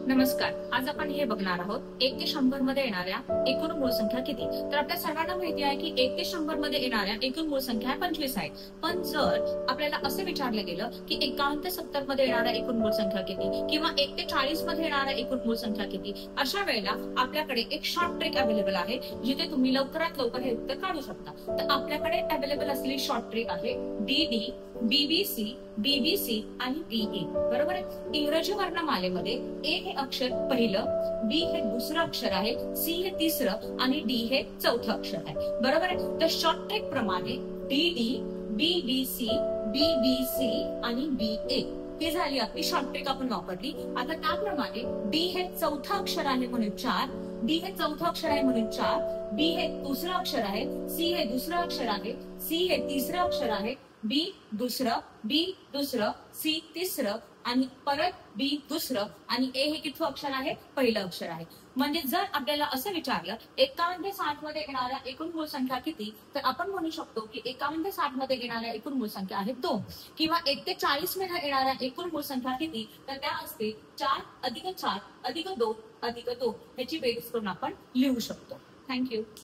नमस्कार. आज आपण हे बघणार आहोत 1 ते 100 मध्ये येणाऱ्या एकूण मूळ संख्या किती. तर आपल्या सर्वांना माहिती आहे की 1 ते 100 मध्ये येणाऱ्या एकूण मूळ संख्या 25 आहे. पण जर आपल्याला असं विचारलं गेलं की 51 ते 70 मध्ये येणाऱ्या एकूण मूळ संख्या किती किंवा 1 ते 40 मध्ये येणाऱ्या एकूण मूळ संख्या किती, अशा वेळेला आपल्याकडे एक शॉर्ट ट्रिक अवेलेबल आहे जिथे तुम्ही लवकरात लवकर हे उत्तर काढू शकता. तर आपल्याकडे अवेलेबल असलेली शॉर्ट ट्रिक आहे डीडी, बीबीसी, बीबीसी आणि बीए. बरोबर आहे. इंग्रजी वर्णमालेमध्ये ए हे अक्षर पहिलं, बी हे दुसरं अक्षर आहे, सी हे तिसरं आणि डी हे चौथं अक्षर आहे. बरोबर आहे. तर शॉर्ट ट्रिक प्रमाणे डीडी, बीबीसी, बीबीसी आणि बीए ही झाली आपली शॉर्ट ट्रिक आपण वापरली. आता त्याप्रमाणे डी हे चौथं अक्षर आहे म्हणून 4, डी हे चौथं अक्षर आहे म्हणून 4, बी हे दुसरं अक्षर आहे, सी हे दुसरं अक्षर आहे, सी हे तिसरं अक्षर आहे, बी दुसरं, सी तिसरं आणि परत बी दुसरं आणि ए हे कितवं अक्षर आहे, पहिलं अक्षर आहे. म्हणजे जर आपल्याला असं विचारलं 51 ते 60 मध्ये येणाऱ्या एकूण मूळ संख्या किती, तर आपण म्हणू शकतो की 51 ते 60 मध्ये येणाऱ्या एकूण मूळ संख्या आहे 2. किंवा 1 ते 40 मध्ये येणाऱ्या एकूण मूळ संख्या किती, तर त्या असते 4 अधिक 4 अधिक 2 अधिक 2. ह्याची बेरीज करून आपण लिहू शकतो. थँक्यू.